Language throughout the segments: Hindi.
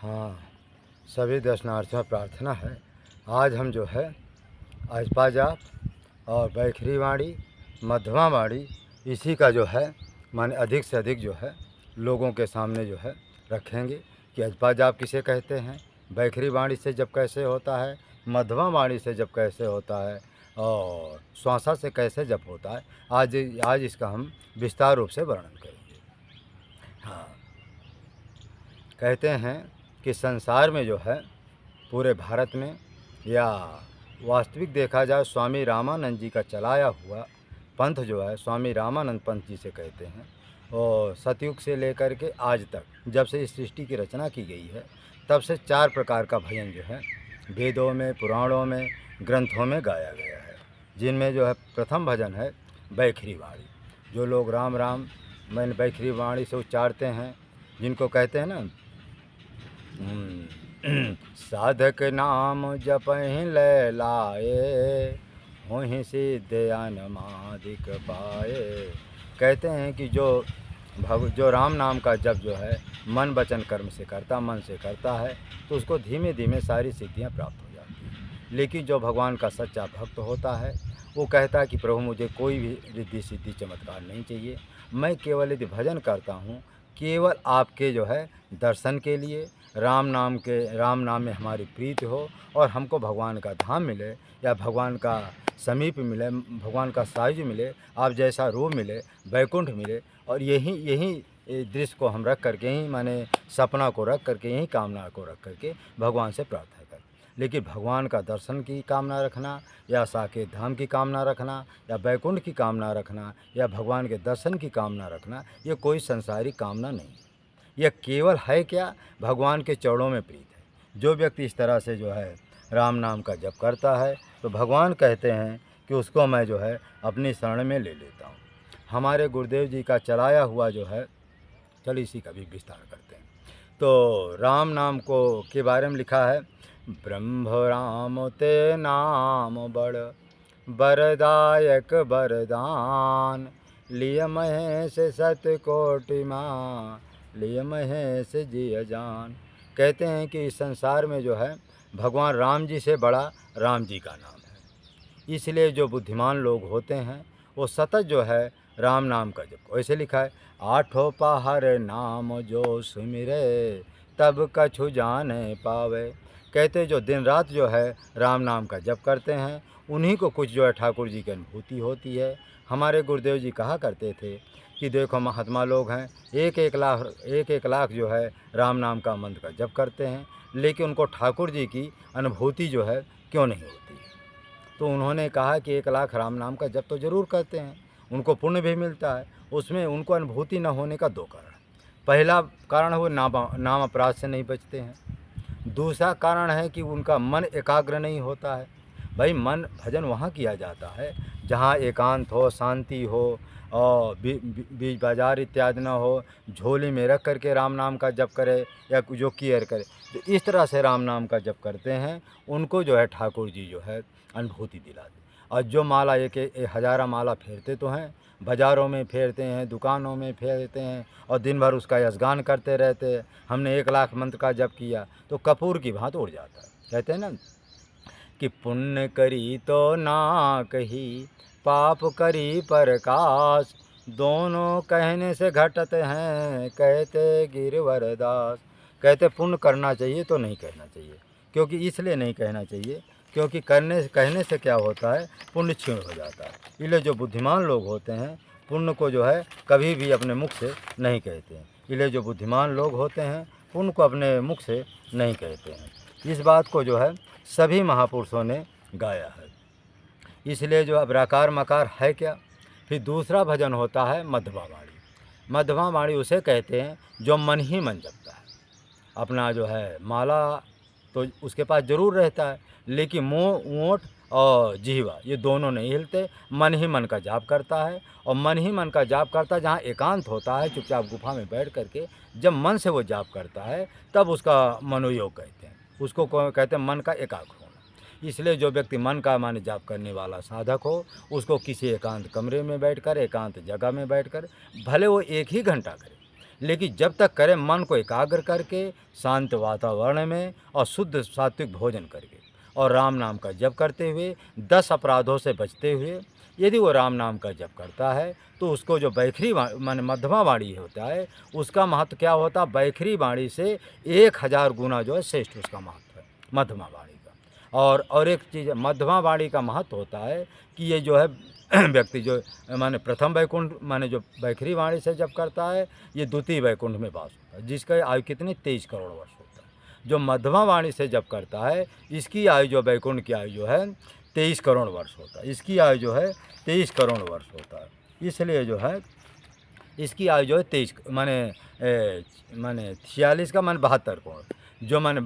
हाँ, सभी दर्शनार्थियों प्रार्थना है। आज हम जो है अजपा जाप और बैखरी वाणी, मध्यमा वाणी, इसी का जो है माने अधिक से अधिक जो है लोगों के सामने जो है रखेंगे कि अजपा जाप किसे कहते हैं, बैखरी वाणी से जब कैसे होता है, मध्यमा वाणी से जब कैसे होता है और श्वासा से कैसे जब होता है। आज इसका हम विस्तार रूप से वर्णन करेंगे। हाँ, कहते हैं कि संसार में जो है पूरे भारत में या वास्तविक देखा जाए स्वामी रामानंद जी का चलाया हुआ पंथ जो है स्वामी रामानंद पंथ जी से कहते हैं। और सतयुग से लेकर के आज तक जब से इस सृष्टि की रचना की गई है तब से 4 प्रकार का भजन जो है वेदों में, पुराणों में, ग्रंथों में गाया गया है। जिनमें जो है प्रथम भजन है बैखरी वाणी। जो लोग राम राम मैंने बैखरी वाणी से उच्चारते हैं, जिनको कहते हैं ना साधक नाम जपहि लय लाए, होहि सिद्ध अनमादिक पाए। कहते हैं कि जो राम नाम का जप जो है मन वचन कर्म से करता, मन से करता है तो उसको धीमे धीमे सारी सिद्धियां प्राप्त हो जाती हैं। लेकिन जो भगवान का सच्चा भक्त होता है वो कहता है कि प्रभु मुझे कोई भी रिद्धि सिद्धि चमत्कार नहीं चाहिए, मैं केवल यदि भजन करता हूँ केवल आपके जो है दर्शन के लिए, राम नाम में हमारी प्रीति हो और हमको भगवान का धाम मिले या भगवान का समीप मिले, भगवान का सायुज्य मिले, आप जैसा रूप मिले, वैकुंठ मिले। और यही दृश्य को हम रख करके ही माने सपना को रख करके, यही कामना को रख करके भगवान से प्रार्थना करें। लेकिन भगवान का दर्शन की कामना रखना या साकेत धाम की कामना रखना या वैकुंठ की कामना रखना या भगवान के दर्शन की कामना रखना, ये कोई संसारिक कामना नहीं है। यह केवल है क्या, भगवान के चरणों में प्रीत है। जो व्यक्ति इस तरह से जो है राम नाम का जप करता है तो भगवान कहते हैं कि उसको मैं जो है अपनी शरण में ले लेता हूँ। हमारे गुरुदेव जी का चलाया हुआ जो है, चलिए इसी का भी विस्तार करते हैं। तो राम नाम को के बारे में लिखा है, ब्रह्म राम ते नाम बड़ बरदायक बरदान, लिय महेश सतकोटि माँ, लिय महेश जिय जान। कहते हैं कि इस संसार में जो है भगवान राम जी से बड़ा राम जी का नाम है। इसलिए जो बुद्धिमान लोग होते हैं वो सतत जो है राम नाम का जप, वैसे लिखा है, आठों पहर नाम जो सुमिरे, तब कछु जाने पावे। कहते जो दिन रात जो है राम नाम का जप करते हैं उन्हीं को कुछ जो है ठाकुर जी की अनुभूति होती है। हमारे गुरुदेव जी कहा करते थे कि देखो महात्मा लोग हैं एक एक लाख जो है राम नाम का मंत्र का जप करते हैं, लेकिन उनको ठाकुर जी की अनुभूति जो है क्यों नहीं होती है। तो उन्होंने कहा कि 1 लाख राम नाम का जप तो ज़रूर करते हैं, उनको पुण्य भी मिलता है, उसमें उनको अनुभूति न होने का 2 कारण। पहला कारण है वो नाम अपराध से नहीं बचते हैं। दूसरा कारण है कि उनका मन एकाग्र नहीं होता है। भाई मन भजन वहाँ किया जाता है जहाँ एकांत हो, शांति हो और बीज बाजार इत्यादि न हो, झोली में रख करके राम नाम का जप करे या जो केयर करे। तो इस तरह से राम नाम का जप करते हैं उनको जो है ठाकुर जी जो है अनुभूति दिलाते। और जो माला एक हज़ारा माला फेरते तो हैं, बाज़ारों में फेरते हैं, दुकानों में फेरते हैं और दिन भर उसका यशगान करते रहते हैं, हमने 1 लाख मंत्र का जप किया, तो कपूर की भांति उड़ जाता है। कहते हैं ना कि पुण्य करी तो ना कही, पाप करी प्रकाश, दोनों कहने से घटते हैं, कहते गिरवर दास। कहते पुण्य करना चाहिए तो नहीं कहना चाहिए, क्योंकि इसलिए नहीं कहना चाहिए क्योंकि कहने से क्या होता है, पुण्य क्षीण हो जाता है। इसलिए जो बुद्धिमान लोग होते हैं पुण्य को जो है कभी भी अपने मुख से नहीं कहते हैं। इसलिए जो बुद्धिमान लोग होते हैं पुण्य को अपने मुख से नहीं कहते हैं। इस बात को जो है सभी महापुरुषों ने गाया है। इसलिए जो अब राकार मकार है क्या। फिर दूसरा भजन होता है मध्यमा वाणी। मध्यमा वाणी उसे कहते हैं जो मन ही मन जपता है। अपना जो है माला तो उसके पास ज़रूर रहता है, लेकिन मुँह ओंठ और जिह्वा ये दोनों नहीं हिलते, मन ही मन का जाप करता है। और मन ही मन का जाप करता है जहाँ एकांत होता है, चुपचाप गुफा में बैठ करके जब मन से वो जाप करता है तब उसका मनोयोग कहते हैं, उसको कहते हैं मन का एकाग्र होना। इसलिए जो व्यक्ति मन का माने जाप करने वाला साधक हो उसको किसी एकांत कमरे में बैठकर, एकांत जगह में बैठकर, भले वो 1 ही घंटा करे, लेकिन जब तक करें मन को एकाग्र करके, शांत वातावरण में और शुद्ध सात्विक भोजन करके और राम नाम का जप करते हुए, 10 अपराधों से बचते हुए यदि वो राम नाम का जप करता है तो उसको जो बैखरी माने मध्यमा वाणी होता है उसका महत्व क्या होता है, बैखरी वाणी से 1000 गुना जो है श्रेष्ठ उसका महत्व है मध्यमा वाणी का। और एक चीज़ मध्यमा वाणी का महत्व होता है कि ये जो है व्यक्ति जो माने प्रथम वैकुंठ माने जो बैखरी वाणी से जप करता है ये द्वितीय वैकुंठ में वास होता है, जिसका आयु कितनी 23 करोड़ वर्ष होता है। जो मध्यमा वाणी से जप करता है इसकी आयु जो वैकुंठ की आयु जो है 23 करोड़ वर्ष होता है, इसकी आयु जो है 23 करोड़ वर्ष होता है। इसलिए जो है इसकी आयु जो है 23 माने 46 का माने 72 करोड़, जो माने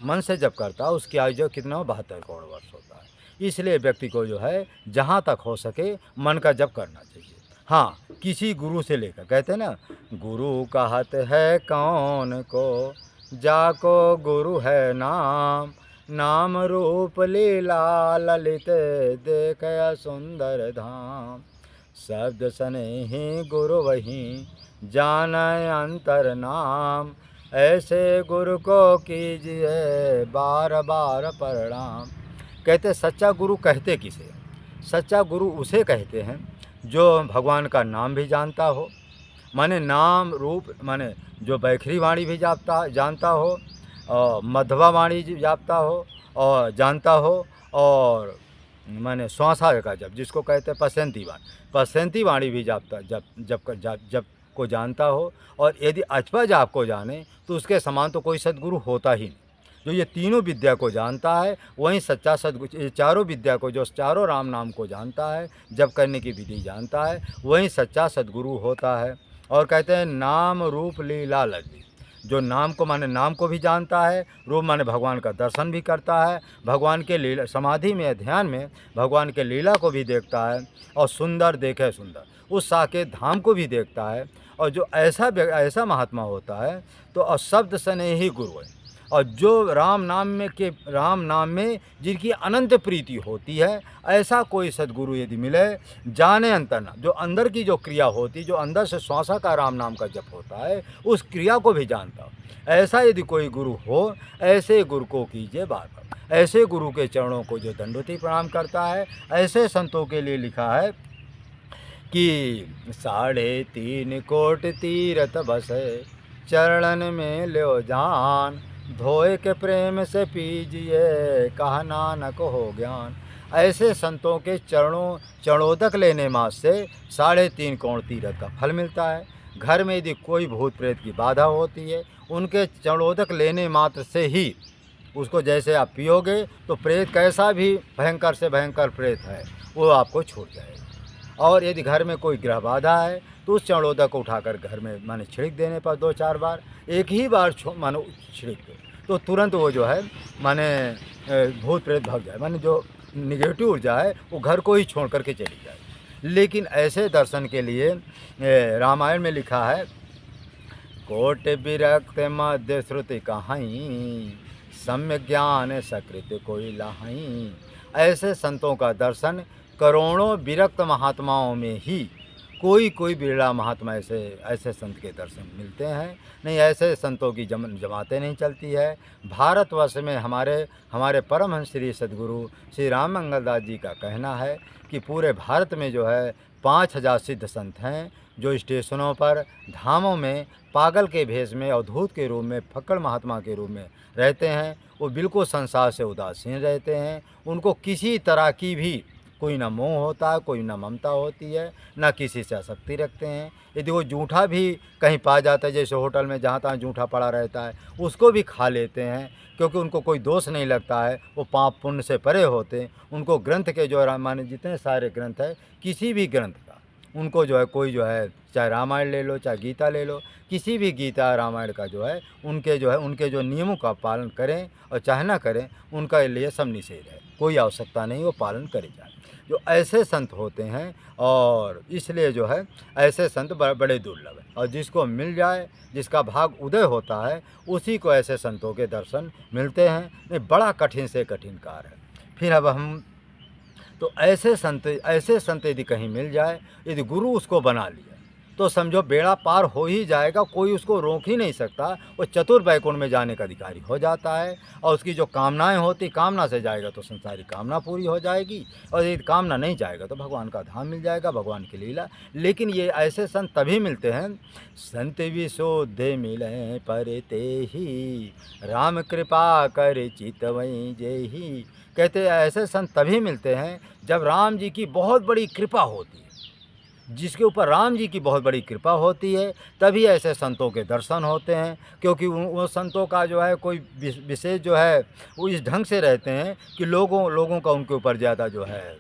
मन से जप करता है उसकी आयु जो कितना 72 करोड़ वर्ष होता है। इसलिए व्यक्ति को जो है जहाँ तक हो सके मन का जप करना चाहिए। हाँ, किसी गुरु से लेकर, कहते हैं ना, गुरु कहत है कौन को जाको गुरु है नाम, नाम रूप लीला ललित देख सुंदर धाम, शब्द सने ही गुरु वही जान अंतर नाम, ऐसे गुरु को कीजिए बार बार प्रणाम। कहते सच्चा गुरु कहते किसे? सच्चा गुरु उसे कहते हैं जो भगवान का नाम भी जानता हो, माने नाम रूप माने जो बैखरी वाणी भी जानता हो और मध्वा वाणी जानता हो और जानता हो, और माने श्वासा का जब जिसको कहते हैं पसंती वाणी भी जब को जानता हो, और यदि अचपा जाप को जाने तो उसके समान तो कोई सद्गुरु होता ही नहीं। जो ये तीनों विद्या को जानता है वही सच्चा सद्गुरु, ये चारों विद्या को, जो चारों राम नाम को जानता है, जप करने की विधि जानता है, वही सच्चा सद्गुरु होता है। और कहते हैं नाम रूप लीला ललित, जो नाम को माने नाम को भी जानता है, रूप माने भगवान का दर्शन भी करता है, भगवान के लीला समाधि में ध्यान में भगवान के लीला को भी देखता है, और सुंदर देखे सुंदर उस साकेत धाम को भी देखता है। और जो ऐसा महात्मा होता है तो अशब्द सने ही गुरु है, और जो राम नाम में जिनकी अनंत प्रीति होती है, ऐसा कोई सद्गुरु यदि मिले जाने अंतर ना, जो अंदर की जो क्रिया होती, जो अंदर से श्वासा का राम नाम का जप होता है उस क्रिया को भी जानता हो, ऐसा यदि कोई गुरु हो, ऐसे गुरु को कीजिए बार बार। ऐसे गुरु के चरणों को जो दंडोती प्रणाम करता है, ऐसे संतों के लिए लिखा है कि 3.5 कोट तीरथ बसे चरणन में ल्यो जान, धोए के प्रेम से पीजिए कहा नानक हो ज्ञान। ऐसे संतों के चरणोदक लेने मात्र से 3.5 कोण तीरथ का फल मिलता है। घर में यदि कोई भूत प्रेत की बाधा होती है, उनके चरणोदक लेने मात्र से ही उसको, जैसे आप पियोगे तो प्रेत कैसा भी भयंकर से भयंकर प्रेत है वो आपको छूट जाएगा। और यदि घर में कोई ग्रह बाधा है तो उस चरणोदक को उठाकर घर में माने छिड़क देने पर 2-4 बार, एक ही बार मानो छिड़क दो तो तुरंत वो जो है माने भूत प्रेत भाग जाए, माने जो निगेटिव ऊर्जा है वो घर को ही छोड़ करके चली जाए। लेकिन ऐसे दर्शन के लिए रामायण में लिखा है, कोट विरक्त मध्य श्रुति कहाई, सम्य ज्ञान सकृत कोई लाहाई। ऐसे संतों का दर्शन करोड़ों विरक्त महात्माओं में ही कोई बिरला महात्मा ऐसे संत के दर्शन मिलते हैं। नहीं, ऐसे संतों की जमातें नहीं चलती है। भारतवर्ष में हमारे परमहंस श्री सद्गुरु श्री राम मंगल दास जी का कहना है कि पूरे भारत में जो है 5000 सिद्ध संत हैं, जो स्टेशनों पर, धामों में पागल के भेष में, अवधूत के रूप में, फक्कड़ महात्मा के रूप में रहते हैं। वो बिल्कुल संसार से उदासीन रहते हैं। उनको किसी तरह की भी कोई ना मोह होता है, कोई ना ममता होती है, ना किसी से आसक्ति रखते हैं। यदि वो जूठा भी कहीं पा जाता है, जैसे होटल में जहाँ तहाँ जूठा पड़ा रहता है, उसको भी खा लेते हैं, क्योंकि उनको कोई दोष नहीं लगता है। वो पाप पुण्य से परे होते हैं। उनको ग्रंथ के जो माने जितने सारे ग्रंथ है, किसी भी ग्रंथ का उनको जो है, कोई जो है, चाहे रामायण ले लो, चाहे गीता ले लो, किसी भी गीता रामायण का जो है उनके जो नियमों का पालन करें और चाहे ना करें, उनका लिए सब निषेध है, कोई आवश्यकता नहीं, वो पालन करे जाए। जो ऐसे संत होते हैं, और इसलिए जो है ऐसे संत बड़े दुर्लभ हैं, और जिसको मिल जाए, जिसका भाग उदय होता है, उसी को ऐसे संतों के दर्शन मिलते हैं। नहीं, बड़ा कठिन से कठिन कार्य है। फिर अब हम तो ऐसे संत यदि कहीं मिल जाए, यदि गुरु उसको बना लिया तो समझो बेड़ा पार हो ही जाएगा, कोई उसको रोक ही नहीं सकता। वो चतुर वैकुंठ में जाने का अधिकारी हो जाता है। और उसकी जो कामनाएं होती, कामना से जाएगा तो संसारी कामना पूरी हो जाएगी, और यदि कामना नहीं जाएगा तो भगवान का धाम मिल जाएगा, भगवान की लीला। लेकिन ये ऐसे संत तभी मिलते हैं, संत विशुद्ध मिले पर ते ही, राम कृपा कर चितवई जेही। कहते हैं ऐसे संत तभी मिलते हैं जब राम जी की बहुत बड़ी कृपा होती है। जिसके ऊपर राम जी की बहुत बड़ी कृपा होती है, तभी ऐसे संतों के दर्शन होते हैं। क्योंकि वो संतों का जो है कोई विशेष जो है वो इस ढंग से रहते हैं कि लोगों का उनके ऊपर ज़्यादा जो है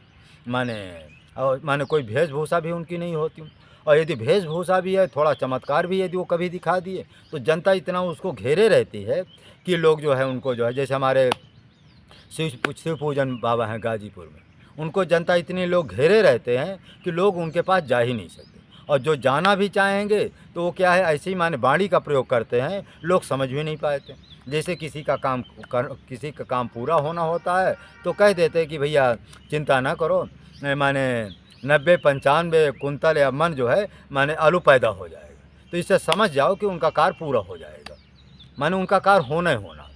माने कोई वेशभूषा भी उनकी नहीं होती। और यदि वेशभूषा भी है, थोड़ा चमत्कार भी यदि वो कभी दिखा दिए, तो जनता इतना उसको घेरे रहती है कि लोग जो है उनको जो है, जैसे हमारे शिव पूजन बाबा हैं गाजीपुर में, उनको जनता इतने लोग घेरे रहते हैं कि लोग उनके पास जा ही नहीं सकते। और जो जाना भी चाहेंगे तो वो क्या है, ऐसे ही माने वाणी का प्रयोग करते हैं, लोग समझ भी नहीं पाते। जैसे किसी का काम पूरा होना होता है तो कह देते हैं कि भैया चिंता ना करो, माने 90-95 कुंतल या मन जो है माने आलू पैदा हो जाएगा। तो इससे समझ जाओ कि उनका कार्य पूरा हो जाएगा, माने उनका कार्य होना ही होना।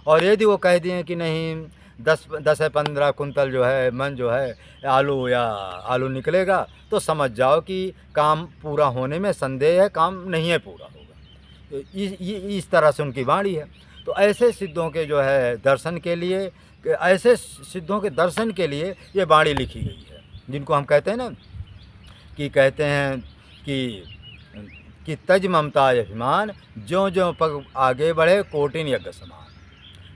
और यदि वो कह दिए कि नहीं 10 या 15 कुंतल जो है मन जो है आलू निकलेगा, तो समझ जाओ कि काम पूरा होने में संदेह है, काम नहीं है पूरा होगा। तो इस तरह से उनकी वाणी है। तो ऐसे सिद्धों के जो है दर्शन के लिए, ऐसे सिद्धों के दर्शन के लिए ये वाणी लिखी गई है, जिनको हम कहते हैं ना कि कहते हैं कि तज ममता अभिमान, ज्यों ज्यों पग आगे बढ़े कोटिन यज्ञ समान।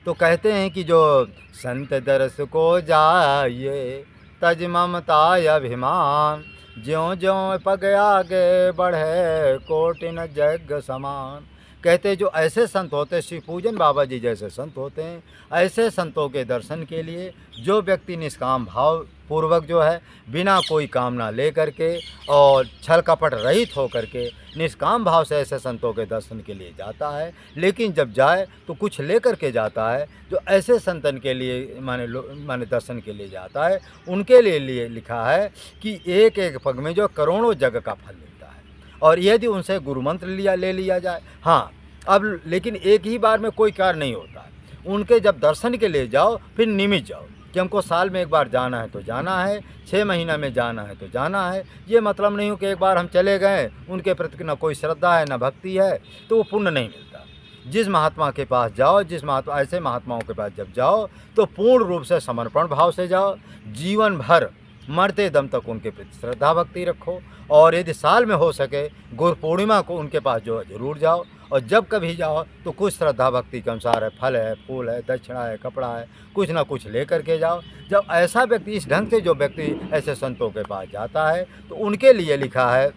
तो कहते हैं कि जो संत दर्श को जाइए तज ममता अभिमान, ज्यों ज्यों पग आगे बढ़े कोटिन यज्ञ समान। कहते जो ऐसे संत होते हैं, शिव पूजन बाबा जी जैसे संत होते हैं, ऐसे संतों के दर्शन के लिए जो व्यक्ति निष्काम भाव पूर्वक जो है बिना कोई कामना ले करके और छल कपट रहित हो करके निष्काम भाव से ऐसे संतों के दर्शन के लिए जाता है। लेकिन जब जाए तो कुछ ले करके जाता है। जो ऐसे संतन के लिए माने दर्शन के लिए जाता है, उनके लिए लिखा है कि एक एक पग में जो करोड़ों जग का फल मिलता है। और यदि उनसे गुरु मंत्र ले लिया जाए, हाँ अब लेकिन एक ही बार में कोई कार्य नहीं होता है। उनके जब दर्शन के लिए जाओ फिर नियमित जाओ कि हमको साल में एक बार जाना है तो जाना है, 6 महीना में जाना है तो जाना है। ये मतलब नहीं हो कि एक बार हम चले गए, उनके प्रति न कोई श्रद्धा है न भक्ति है, तो वो पुण्य नहीं मिलता। जिस महात्मा के पास जाओ, ऐसे महात्माओं के पास जब जाओ तो पूर्ण रूप से समर्पण भाव से जाओ, जीवन भर मरते दम तक उनके प्रति श्रद्धा भक्ति रखो। और यदि साल में हो सके गुरु पूर्णिमा को उनके पास जो है जरूर जाओ। और जब कभी जाओ तो कुछ श्रद्धा भक्ति के अनुसार है, फल है, फूल है, दक्षिणा है, कपड़ा है, कुछ ना कुछ ले करके जाओ। जब ऐसा व्यक्ति, इस ढंग से जो व्यक्ति ऐसे संतों के पास जाता है, तो उनके लिए लिखा है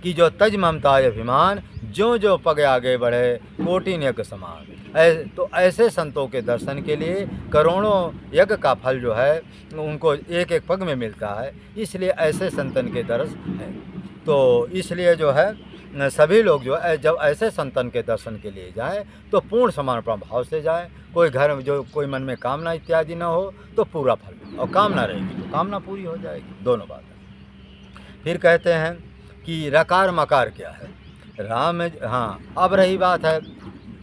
कि जो तज ममता अभिमान, ज्यों ज्यों पग आगे बढ़े कोटिन यज्ञ समान। तो ऐसे संतों के दर्शन के लिए करोड़ों यज्ञ का फल जो है उनको एक एक पग में मिलता है। इसलिए ऐसे संतन के दर्श है। तो इसलिए जो है सभी लोग जो है जब ऐसे संतन के दर्शन के लिए जाए तो पूर्ण समर्पण भाव से जाए। कोई घर में जो कोई मन में कामना इत्यादि न हो तो पूरा फल, और कामना रहेगी तो कामना पूरी हो जाएगी। दोनों बात है। फिर कहते हैं कि रकार मकार क्या है, राम। हाँ, अब रही बात है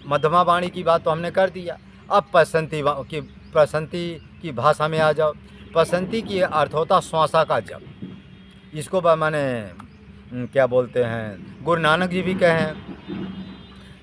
मध्यमा वाणी की बात तो हमने कर दिया। अब पसंती की भाषा में आ जाओ। पसंती की अर्थ होता श्वासा का जप। इसको माने क्या बोलते हैं, गुरु नानक जी भी कहें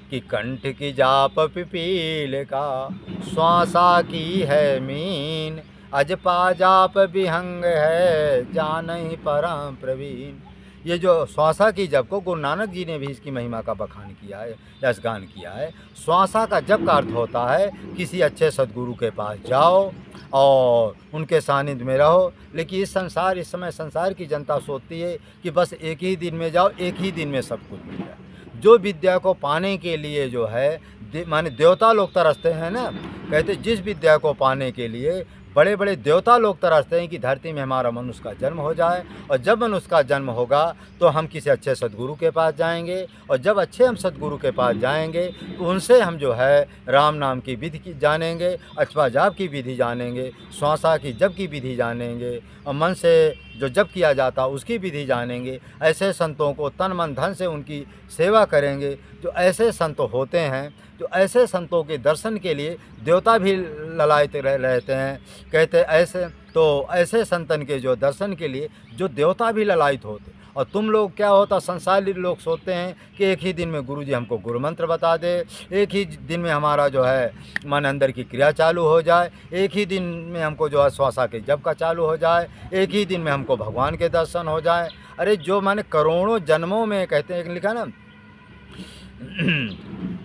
कि कंठ की जाप पिपील का, श्वासा की है मीन, अजपा जाप विहंग है, जानहि परम प्रवीण। ये जो श्वासा की जप को गुरु नानक जी ने भी इसकी महिमा का बखान किया है, यशगान किया है। श्वासा का जप का अर्थ होता है किसी अच्छे सद्गुरु के पास जाओ और उनके सानिध्य में रहो। लेकिन इस समय संसार की जनता सोचती है कि बस एक ही दिन में जाओ, एक ही दिन में सब कुछ मिल जाए। जो विद्या को पाने के लिए जो है माने देवता लोग तरसते हैं ना, कहते जिस विद्या को पाने के लिए बड़े बड़े देवता लोग तरसते हैं कि धरती में हमारा मनुष्य का जन्म हो जाए, और जब मनुष्य का जन्म होगा तो हम किसी अच्छे सद्गुरु के पास जाएंगे, और जब अच्छे हम सद्गुरु के पास जाएंगे तो उनसे हम जो है राम नाम की विधि की जानेंगे, अचपा जाप की विधि जानेंगे, श्वासा की जप की विधि जानेंगे, और मन से जो जप किया जाता उसकी विधि जानेंगे। ऐसे संतों को तन मन धन से उनकी सेवा करेंगे। जो ऐसे संत होते हैं, जो ऐसे संतों के दर्शन के लिए देवता भी ललायते रहते हैं। कहते ऐसे संतन के जो दर्शन के लिए जो देवता भी ललायत होते। और तुम लोग क्या होता, संसारी लोग सोचते हैं कि एक ही दिन में गुरुजी हमको गुरु मंत्र बता दे, एक ही दिन में हमारा जो है मन अंदर की क्रिया चालू हो जाए, एक ही दिन में हमको जो है श्वासा के जप का चालू हो जाए, एक ही दिन में हमको भगवान के दर्शन हो जाए। अरे जो माने करोड़ों जन्मों में, कहते हैं, एक लिखा ना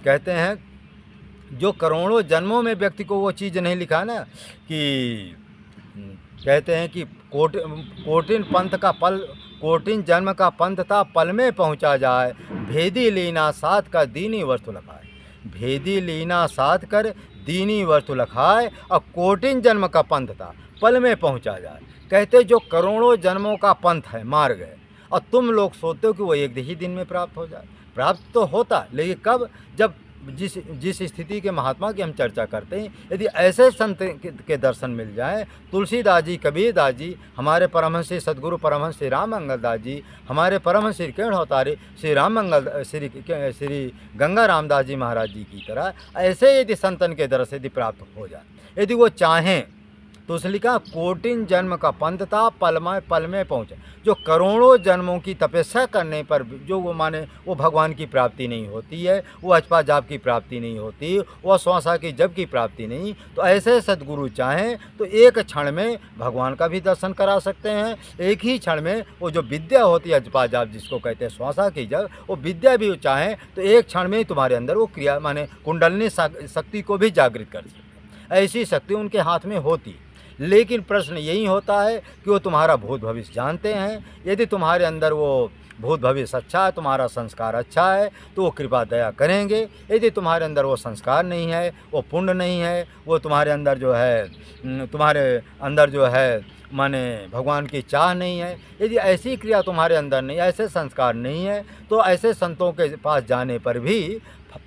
कहते हैं जो करोड़ों जन्मों में व्यक्ति को वो चीज़ नहीं लिखा ना कि कहते हैं कि कोटिन जन्म का पंथ था पल में पहुँचा जाए, भेदी लीना साथ का दीनी वस्तु लखाए, भेदी लीना साथ कर दीनी वस्तु लखाए, और कोटिन जन्म का पंथ था पल में पहुँचा जाए। कहते जो करोड़ों जन्मों का पंथ है, मार्ग है, और तुम लोग सोचते हो कि वो एक ही दिन में प्राप्त हो जाए। प्राप्त तो होता, लेकिन कब, जब जिस स्थिति के महात्मा की हम चर्चा करते हैं, यदि ऐसे संत के दर्शन मिल जाए, तुलसीदास जी, कबीरदास जी, हमारे परमहंस श्री सद्गुरु परमहंस श्री राम मंगल दास जी, हमारे परमहंस श्री किरण अवतारी श्री गंगा रामदास जी महाराज जी की तरह ऐसे यदि संतन के दर्शन यदि प्राप्त हो जाए, यदि वो चाहें तो उसने लिखा कोटिन जन्म का पंथ था पल में पहुँचे। जो करोड़ों जन्मों की तपस्या करने पर जो वो माने वो भगवान की प्राप्ति नहीं होती है, वो अचपा जाप की प्राप्ति नहीं होती, वो श्वासा की जप की प्राप्ति नहीं, तो ऐसे सद्गुरु चाहें तो एक क्षण में भगवान का भी दर्शन करा सकते हैं। एक ही क्षण में वो जो विद्या होती है अचपा जाप जिसको कहते हैं श्वासा की जप, वो विद्या भी चाहें तो एक क्षण में ही तुम्हारे अंदर वो क्रिया माने कुंडलिनी शक्ति को भी जागृत कर सकते हैं। ऐसी शक्ति उनके हाथ में होती है। लेकिन प्रश्न यही होता है कि वो तुम्हारा भूत भविष्य जानते हैं। यदि तुम्हारे अंदर वो भूत भविष्य अच्छा है, तुम्हारा संस्कार अच्छा है, तो वो कृपा दया करेंगे। यदि तुम्हारे अंदर वो संस्कार नहीं है, वो पुण्य नहीं है, वो तुम्हारे अंदर जो है माने भगवान की चाह नहीं है, यदि ऐसी क्रिया तुम्हारे अंदर नहीं, ऐसे संस्कार नहीं है, तो ऐसे संतों के पास जाने पर भी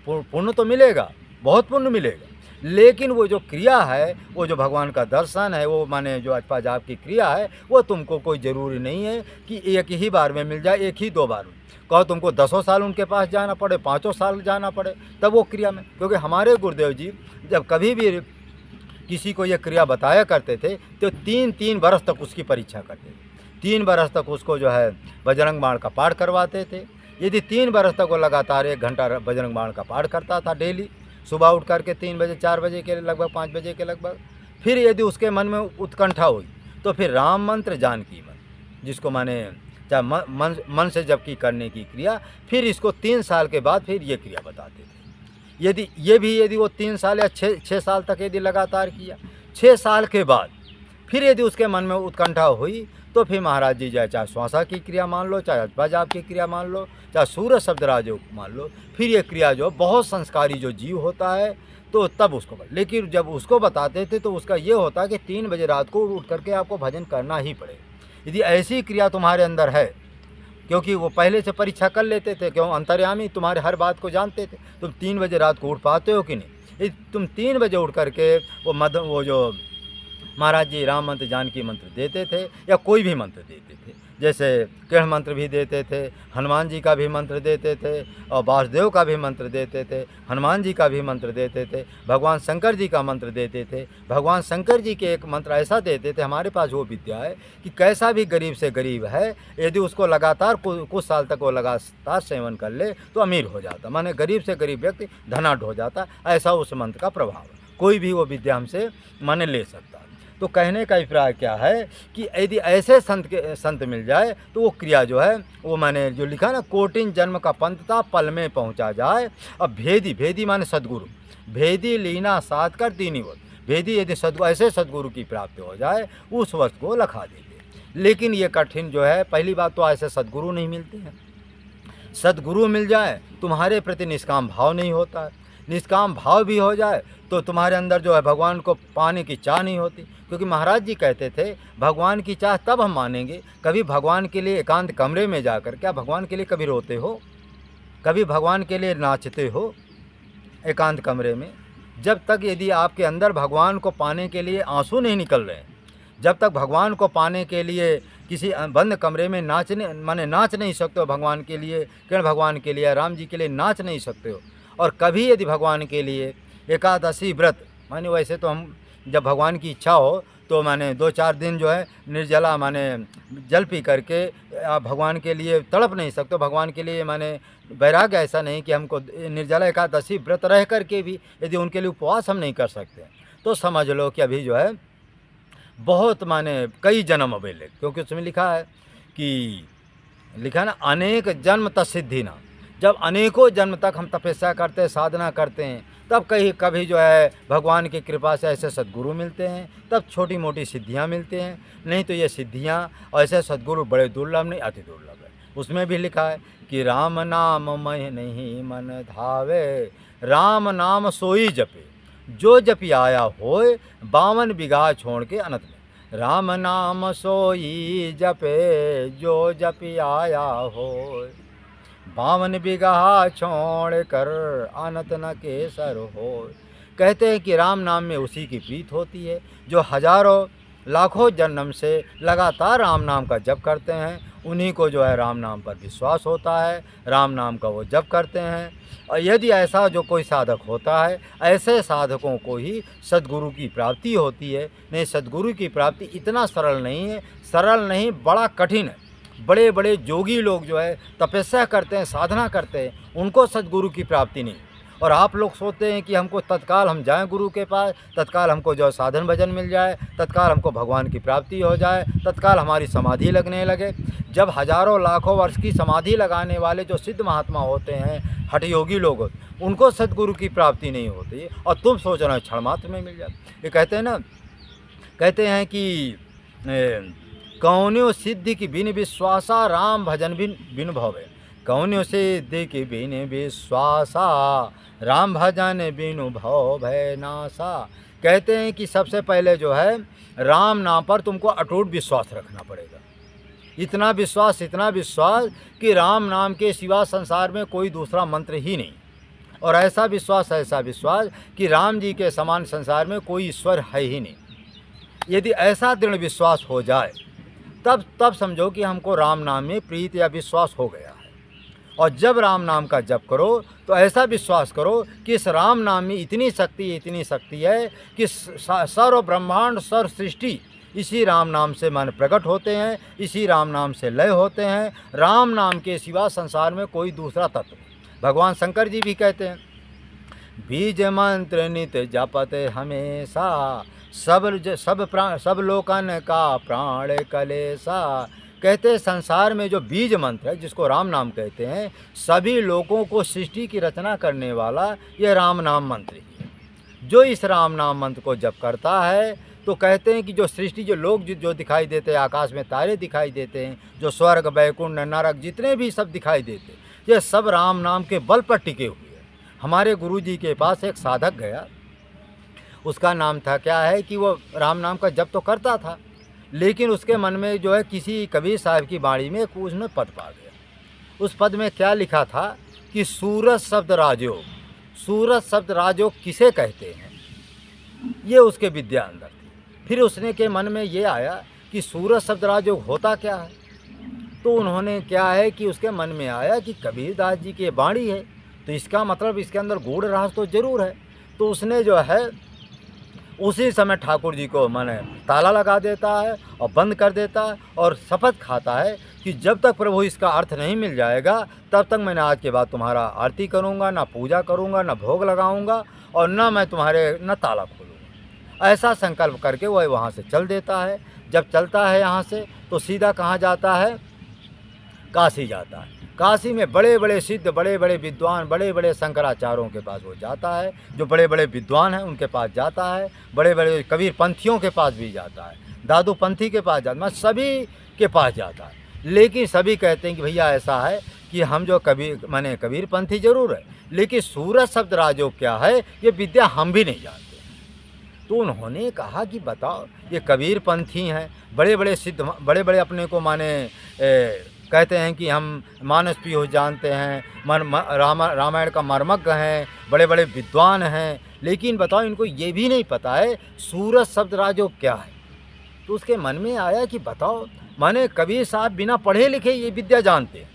पुण्य तो मिलेगा, बहुत पुण्य मिलेगा, लेकिन वो जो क्रिया है, वो जो भगवान का दर्शन है, वो माने जो अचपा जाप की क्रिया है, वो तुमको कोई ज़रूरी नहीं है कि एक ही बार में मिल जाए, एक ही दो बार में। कहो तुमको 10 साल उनके पास जाना पड़े, 5 साल जाना पड़े, तब वो क्रिया में। क्योंकि हमारे गुरुदेव जी जब कभी भी किसी को ये क्रिया बताया करते थे तो 3-3 बरस तक उसकी परीक्षा करते थे। 3 बरस तक उसको जो है बजरंग बाण का पाठ करवाते थे। यदि 3 बरस तक वो लगातार 1 घंटा बजरंग बाण का पाठ करता था डेली, सुबह उठ करके 3 बजे 4 बजे के लगभग 5 बजे के लगभग, फिर यदि उसके मन में उत्कंठा हुई तो फिर राम मंत्र जानकी मंत्र, जिसको माने चाहे मन से जप की करने की क्रिया, फिर इसको 3 साल के बाद फिर ये क्रिया बताते थे। यदि वो 3 साल या 6 साल तक यदि लगातार किया, 6 साल के बाद फिर यदि उसके मन में उत्कंठा हुई तो फिर महाराज जी चाहे श्वासा की क्रिया मान लो, चाहे अचपा जाप की क्रिया मान लो, चाहे सूर्य शब्दराज मान लो, फिर ये क्रिया जो बहुत संस्कारी जो जीव होता है तो तब उसको लेकिन जब उसको बताते थे तो उसका ये होता कि 3 बजे रात को उठ करके आपको भजन करना ही पड़ेगा। यदि ऐसी क्रिया तुम्हारे अंदर है, क्योंकि वो पहले से परीक्षा कर लेते थे, क्यों अंतर्यामी तुम्हारे हर बात को जानते थे, तुम 3 बजे रात को उठ पाते हो कि नहीं। यदि तुम 3 बजे उठ करके वो जो महाराज जी राम मंत्र जानकी मंत्र देते थे या कोई भी मंत्र देते थे, जैसे किरण मंत्र भी देते थे, हनुमान जी का भी मंत्र देते थे, और वासुदेव का भी मंत्र देते थे, हनुमान जी का भी मंत्र देते थे, भगवान शंकर जी का मंत्र देते थे। भगवान शंकर जी के एक मंत्र ऐसा देते थे, हमारे पास वो विद्या है कि कैसा भी गरीब से गरीब है, यदि उसको लगातार कुछ साल तक वो लगातार सेवन कर ले तो अमीर हो जाता, माने गरीब से गरीब व्यक्ति धनाढ्य हो जाता। ऐसा उस मंत्र का प्रभाव है, कोई भी वो विद्या हमसे माने ले सकता। तो कहने का अभिप्राय क्या है कि यदि ऐसे संत मिल जाए तो वो क्रिया जो है वो मैंने जो लिखा ना, कोटिन जन्म का पंथ था पल में पहुंचा जाए। अब भेदी माने सद्गुरु, भेदी लीना साथ कर दीनी वो भेदी, यदि ऐसे सद्गुरु की प्राप्ति हो जाए उस वस्तु को लखा देते। लेकिन ये कठिन जो है, पहली बात तो ऐसे सद्गुरु नहीं मिलते हैं। सद्गुरु मिल जाए तुम्हारे प्रति निष्काम भाव नहीं होता है, निष्काम भाव भी हो जाए तो तुम्हारे अंदर जो है भगवान को पाने की चाह नहीं होती। क्योंकि महाराज जी कहते थे भगवान की चाह तब हम मानेंगे, कभी भगवान के लिए एकांत कमरे में जाकर, क्या भगवान के लिए कभी रोते हो, कभी भगवान के लिए नाचते हो एकांत कमरे में? जब तक यदि आपके अंदर भगवान को पाने के लिए आंसू नहीं निकल रहे, जब तक भगवान को पाने के लिए किसी बंद कमरे में नाच नहीं सकते हो भगवान के लिए, कृष्ण भगवान के लिए, राम जी के लिए नाच नहीं सकते हो। और कभी यदि भगवान के लिए एकादशी व्रत, माने वैसे तो हम जब भगवान की इच्छा हो तो माने 2-4 दिन जो है निर्जला माने जल पी करके आप भगवान के लिए तड़प नहीं सकते। भगवान के लिए माने वैराग्य ऐसा नहीं कि हमको निर्जला एकादशी व्रत रह करके भी यदि उनके लिए उपवास हम नहीं कर सकते, तो समझ लो कि अभी जो है बहुत माने कई जन्म अबेले। क्योंकि उसमें लिखा है कि लिखा ना, अनेक जन्म तत्सिद्धि ना। जब अनेकों जन्म तक हम तपस्या करते हैं, साधना करते हैं, तब कभी जो है भगवान की कृपा से ऐसे सद्गुरु मिलते हैं, तब छोटी मोटी सिद्धियां मिलते हैं। नहीं तो ये सिद्धियां और ऐसे सद्गुरु बड़े दुर्लभ नहीं, अति दुर्लभ है। उसमें भी लिखा है कि राम नाम मह नहीं मन धावे, राम नाम सोई जपे, जो जपी आया होए, 52 बिगहा छोड़ के अनंत में। राम नाम सोई जपे, जो जपी आया होए, 52 बिगहा छोड़ कर अनंत न केसर हो। कहते हैं कि राम नाम में उसी की प्रीत होती है जो हजारों लाखों जन्म से लगातार राम नाम का जप करते हैं। उन्हीं को जो है राम नाम पर विश्वास होता है, राम नाम का वो जप करते हैं। और यदि ऐसा जो कोई साधक होता है, ऐसे साधकों को ही सद्गुरु की प्राप्ति होती है। नहीं, सद्गुरु की प्राप्ति इतना सरल नहीं है, सरल नहीं, बड़ा कठिन है। बड़े बड़े जोगी लोग जो है तपस्या करते हैं, साधना करते हैं, उनको सद्गुरु की प्राप्ति नहीं। और आप लोग सोचते हैं कि हमको तत्काल हम जाएं गुरु के पास, तत्काल हमको जो साधन भजन मिल जाए, तत्काल हमको भगवान की प्राप्ति हो जाए, तत्काल हमारी समाधि लगने लगे। जब हजारों लाखों वर्ष की समाधि लगाने वाले जो सिद्ध महात्मा होते हैं, हठ योगी लोग, उनको सद्गुरु की प्राप्ति नहीं होती और तुम सोच रहे हो क्षण मात्र में मिल जाए। ये कहते हैं ना, कहते हैं कि कौन्यो सिद्धि की बिन विश्वासा, राम भजन बिन भवे। कौन्यो सिद्धि की बिन विश्वासा, राम भजन बिनु भव भय नासा। कहते हैं कि सबसे पहले जो है राम नाम पर तुमको अटूट विश्वास रखना पड़ेगा। इतना विश्वास कि राम नाम के सिवा संसार में कोई दूसरा मंत्र ही नहीं। और ऐसा विश्वास कि राम जी के समान संसार में कोई ईश्वर है ही नहीं। यदि ऐसा दृढ़ विश्वास हो जाए तब समझो कि हमको राम नाम में प्रीत या विश्वास हो गया है। और जब राम नाम का जप करो तो ऐसा विश्वास करो कि इस राम नाम में इतनी शक्ति है कि सर्व ब्रह्मांड, सर्व सृष्टि इसी राम नाम से मन प्रकट होते हैं, इसी राम नाम से लय होते हैं। राम नाम के सिवा संसार में कोई दूसरा तत्व नहीं। भगवान शंकर जी भी कहते हैं, बीज मंत्र नित जपते हमेशा, सब लोकन का प्राण कलेसा। कहते हैं संसार में जो बीज मंत्र है, जिसको राम नाम कहते हैं, सभी लोगों को सृष्टि की रचना करने वाला ये राम नाम मंत्र ही है। जो इस राम नाम मंत्र को जप करता है तो कहते हैं कि जो सृष्टि, जो लोग जो दिखाई देते हैं, आकाश में तारे दिखाई देते हैं, जो स्वर्ग, बैकुंठ, नरक जितने भी सब दिखाई देते, ये सब राम नाम के बल पर टिके हुए हैं। हमारे गुरु जी के पास एक साधक गया, उसका नाम था क्या है कि वो राम नाम का जप तो करता था, लेकिन उसके मन में जो है किसी कबीर साहब की बाणी में उसने पद पा गया। उस पद में क्या लिखा था कि सूरज शब्द राजयोग। सूरज शब्द राजयोग किसे कहते हैं, ये उसके विद्या अंदर थी। फिर उसने के मन में ये आया कि सूरज शब्द राजयोग होता क्या है। तो उन्होंने क्या है कि उसके मन में आया कि कबीरदास जी की बाणी है, तो इसका मतलब इसके अंदर गूढ़ रहस्य तो जरूर है। तो उसने जो है उसी समय ठाकुर जी को माने ताला लगा देता है और बंद कर देता है और शपथ खाता है कि जब तक प्रभु इसका अर्थ नहीं मिल जाएगा तब तक मैंने आज के बाद तुम्हारा आरती करूँगा, ना पूजा करूँगा, ना भोग लगाऊँगा और ना मैं तुम्हारे न ताला खोलूँगा। ऐसा संकल्प करके वह वहाँ से चल देता है। जब चलता है यहाँ से तो सीधा कहाँ जाता है, काशी जाता है। काशी में बड़े बड़े सिद्ध, बड़े बड़े विद्वान, बड़े बड़े शंकराचार्यों के पास वो जाता है। जो बड़े बड़े विद्वान हैं उनके पास जाता है, बड़े बड़े कबीर पंथियों के पास भी जाता है, दादू पंथी के पास जाता है, सभी के पास जाता है। लेकिन सभी कहते हैं कि भैया ऐसा है कि हम जो कबीर पंथी जरूर है, लेकिन सूरत शब्द राजयोग क्या है ये विद्या हम भी नहीं जानते। तो उन्होंने कहा कि बताओ, ये कबीर पंथी हैं, बड़े बड़े सिद्ध, बड़े बड़े अपने को कहते हैं कि हम मानस पीयूष जानते हैं, रामायण का मर्मज्ञ हैं, बड़े बड़े विद्वान हैं, लेकिन बताओ इनको ये भी नहीं पता है सूरत शब्द राजयोग क्या है। तो उसके मन में आया कि बताओ, कबीर साहब बिना पढ़े लिखे ये विद्या जानते हैं,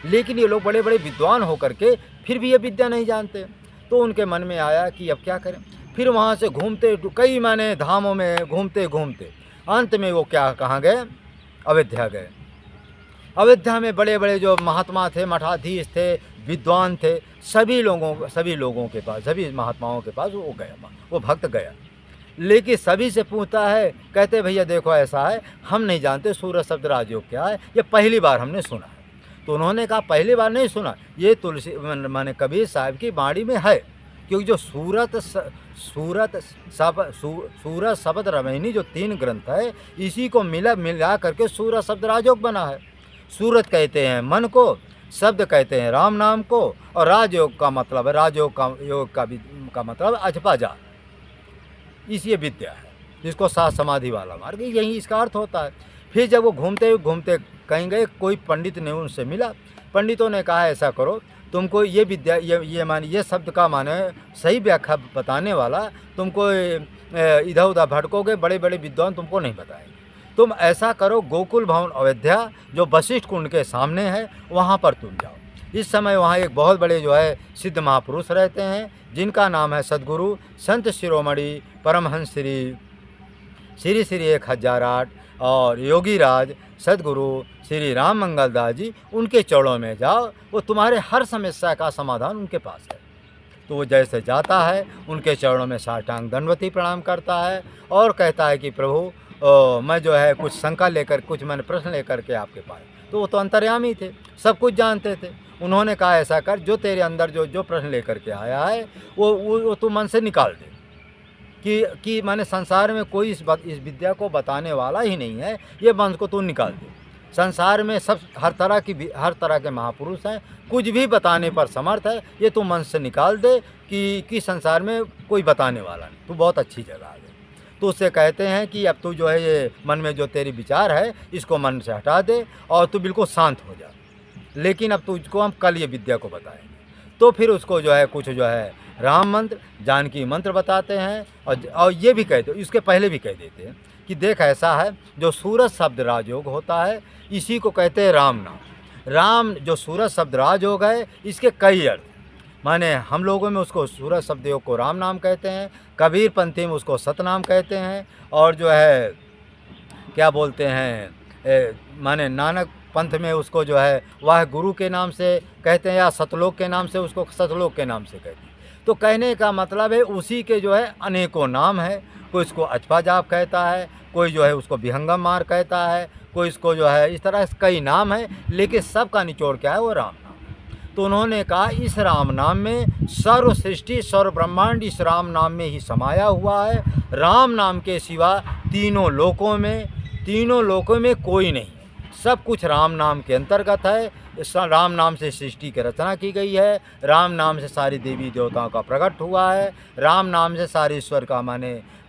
लेकिन ये लोग बड़े बड़े विद्वान होकर के फिर भी ये विद्या नहीं जानते। तो उनके मन में आया कि अब क्या करें। फिर वहाँ से घूमते कई धामों में घूमते घूमते अंत में वो कहाँ गए, अयोध्या गए। अयोध्या में बड़े बड़े जो महात्मा थे, मठाधीश थे, विद्वान थे, सभी लोगों के पास, सभी महात्माओं के पास वो गया, वो भक्त गया। लेकिन सभी से पूछता है, कहते भैया देखो ऐसा है, हम नहीं जानते सूरत शब्द राजयोग क्या है, ये पहली बार हमने सुना है। तो उन्होंने कहा पहली बार नहीं सुना, ये तुलसी कबीर साहब की वाणी में है, क्योंकि जो सूरत शब्द रमैनी जो 3 ग्रंथ है, इसी को मिला करके सूरत शब्द राजयोग बना है। सूरत कहते हैं मन को, शब्द कहते हैं राम नाम को, और राजयोग का मतलब है, राजयोग का मतलब अजपा जा, इसी विद्या है जिसको सात समाधि वाला मार्ग, यही इसका अर्थ होता है। फिर जब वो घूमते घूमते कहीं गए, कोई पंडित ने उनसे मिला। पंडितों ने कहा ऐसा करो, तुमको ये विद्या ये शब्द का माने सही व्याख्या बताने वाला, तुमको इधर उधर भटकोगे, बड़े बड़े विद्वान तुमको नहीं बताएंगे। तुम ऐसा करो, गोकुल भवन अयोध्या जो वशिष्ठ कुंड के सामने है, वहाँ पर तुम जाओ। इस समय वहाँ एक बहुत बड़े सिद्ध महापुरुष रहते हैं, जिनका नाम है सद्गुरु संत शिरोमणि परमहंस श्री 1008 और योगी राज सद्गुरु श्री राम मंगल दास जी, उनके चरणों में जाओ, वो तुम्हारे हर समस्या का समाधान उनके पास है। तो वो जैसे जाता है, उनके चरणों में साष्टांग दंडवती प्रणाम करता है और कहता है कि प्रभु मैं कुछ शंका लेकर, कुछ प्रश्न लेकर के आपके पास। तो वो तो अंतर्यामी थे, सब कुछ जानते थे। उन्होंने कहा ऐसा कर, जो तेरे अंदर जो प्रश्न लेकर के आया है वो तू मन से निकाल दे, कि संसार में कोई इस विद्या को बताने वाला ही नहीं है, ये मन को तू निकाल दे। संसार में सब हर तरह के महापुरुष हैं, कुछ भी बताने पर समर्थ है, ये तू मन से निकाल दे कि संसार में कोई बताने वाला नहीं, तू बहुत अच्छी जगह आ गई। तो उससे कहते हैं कि अब तू ये मन में जो तेरी विचार है, इसको मन से हटा दे और तू बिल्कुल शांत हो जा, लेकिन अब तुझको हम कल ये विद्या को बताएंगे। तो फिर उसको कुछ राम मंत्र, जानकी मंत्र बताते हैं, और ये भी कहते, इसके पहले भी कह देते हैं कि देख ऐसा है, जो सूरत शब्द राजयोग होता है, इसी को कहते हैं राम नाम। राम जो सूरत शब्द राजयोग है, इसके कई अर्थ, हम लोगों में उसको सूरत शब्द योग को राम नाम कहते हैं, कबीर पंथी में उसको सतनाम कहते हैं, और क्या बोलते हैं नानक पंथ में उसको वह गुरु के नाम से कहते हैं, या सतलोक के नाम से उसको सतलोक के नाम से कहते हैं। तो कहने का मतलब है उसी के अनेकों नाम है। कोई इसको अचपा जाप कहता है, कोई उसको विहंगम मार कहता है, कोई इसको इस तरह से कई नाम है, लेकिन सबका निचोड़ क्या है, वो राम नाम है। तो उन्होंने कहा इस राम नाम में सर्व सृष्टि सर्व ब्रह्मांड इस राम नाम में ही समाया हुआ है। राम नाम के सिवा तीनों लोकों में कोई नहीं, सब कुछ राम नाम के अंतर्गत है। राम नाम से सृष्टि की रचना की गई है, राम नाम से सारी देवी देवताओं का प्रकट हुआ है, राम नाम से सारे ईश्वर का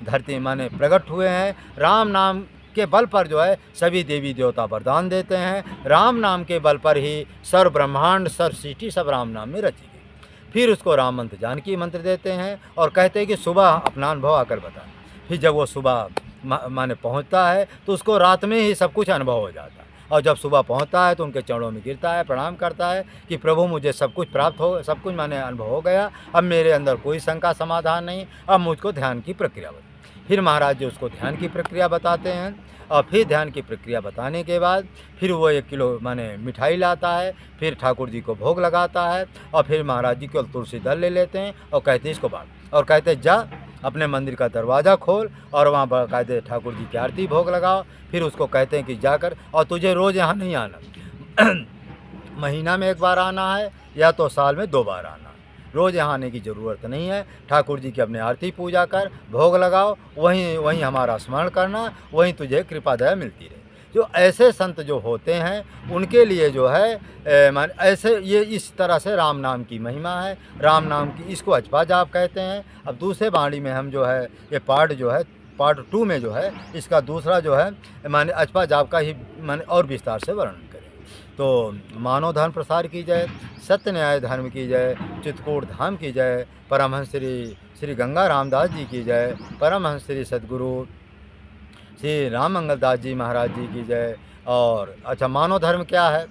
धरती प्रकट हुए हैं। राम नाम के बल पर सभी देवी देवता वरदान देते हैं। राम नाम के बल पर ही सर्व ब्रह्मांड सर्व सृष्टि सब राम नाम में रची गई। फिर उसको राम मंत्र जानकी मंत्र देते हैं और कहते हैं कि सुबह अपना अनुभव आकर बताएं। फिर जब वो सुबह पहुंचता है तो उसको रात में ही सब कुछ अनुभव हो जाता है, और जब सुबह पहुंचता है तो उनके चरणों में गिरता है, प्रणाम करता है कि प्रभु मुझे सब कुछ प्राप्त हो, सब कुछ अनुभव हो गया, अब मेरे अंदर कोई शंका समाधान नहीं, अब मुझको ध्यान की प्रक्रिया बता। फिर महाराज जी उसको ध्यान की प्रक्रिया बताते हैं, और फिर ध्यान की प्रक्रिया बताने के बाद फिर वो 1 किलो मिठाई लाता है, फिर ठाकुर जी को भोग लगाता है, और फिर महाराज जी को तुलसी दल ले लेते हैं और कहते हैं इसको बांट, और कहते जा अपने मंदिर का दरवाज़ा खोल और वहाँ बाकायदे ठाकुर जी की आरती भोग लगाओ। फिर उसको कहते हैं कि जाकर, और तुझे रोज़ यहाँ नहीं आना, महीना में 1 बार आना है या तो साल में 2 बार आना है, रोज़ यहाँ आने की ज़रूरत नहीं है। ठाकुर जी की अपने आरती पूजा कर भोग लगाओ, वहीं हमारा स्मरण करना, वहीं तुझे कृपा दया मिलती रहे। जो ऐसे संत जो होते हैं उनके लिए जो है मान ऐसे ये इस तरह से राम नाम की महिमा है। राम नाम की इसको अचपा जाप कहते हैं। अब दूसरे वाणी में हम जो है ये पाठ जो है पार्ट 2 में जो है इसका दूसरा जो है माने अचपा जाप का ही माने और विस्तार से वर्णन करें। तो मानव धर्म प्रसार की जय, सत्य न्याय धर्म की जय, चित्रकूट धाम की जय, परमहंस श्री गंगा रामदास जी की जय, परमहंस श्री सद्गुरु श्री राम मंगलदास जी महाराज जी की जय। और अच्छा, मानव धर्म क्या है?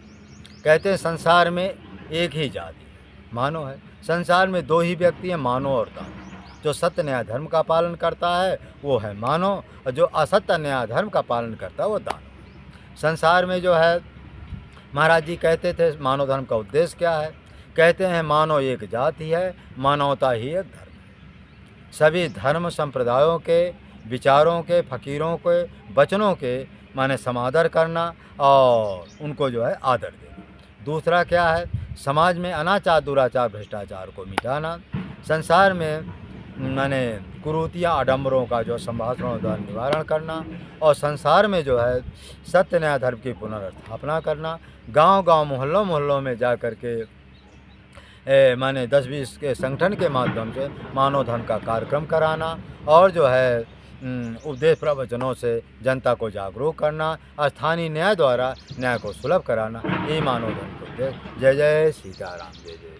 कहते हैं संसार में एक ही जाति मानव है। संसार में दो ही व्यक्ति हैं, मानव और दानव। जो सत्य न्याय धर्म का पालन करता है वो है मानव, और जो असत्य न्याय धर्म का पालन करता है वो दानव। संसार में जो है महाराज जी कहते थे मानव धर्म का उद्देश्य क्या है? कहते हैं मानव एक जाति है, मानवता ही एक धर्म है। सभी धर्म संप्रदायों के विचारों के, फकीरों के वचनों के माने समादर करना और उनको जो है आदर देना। दूसरा क्या है? समाज में अनाचार दुराचार भ्रष्टाचार को मिटाना। संसार में माने कुरीतियाँ आडंबरों का जो संभाषणों द्वारा निवारण करना। और संसार में जो है सत्य न्याय धर्म की पुनर्स्थापना करना। गांव-गांव मोहल्लों में जा कर के माने 10-20 के संगठन के माध्यम से मानव धर्म का कार्यक्रम कराना और जो है उपदेश प्रवचनों से जनता को जागरूक करना। स्थानीय न्याय द्वारा न्याय को सुलभ कराना, ये मानव धर्म का उद्देश्य। जय जय सीताराम, जय जय।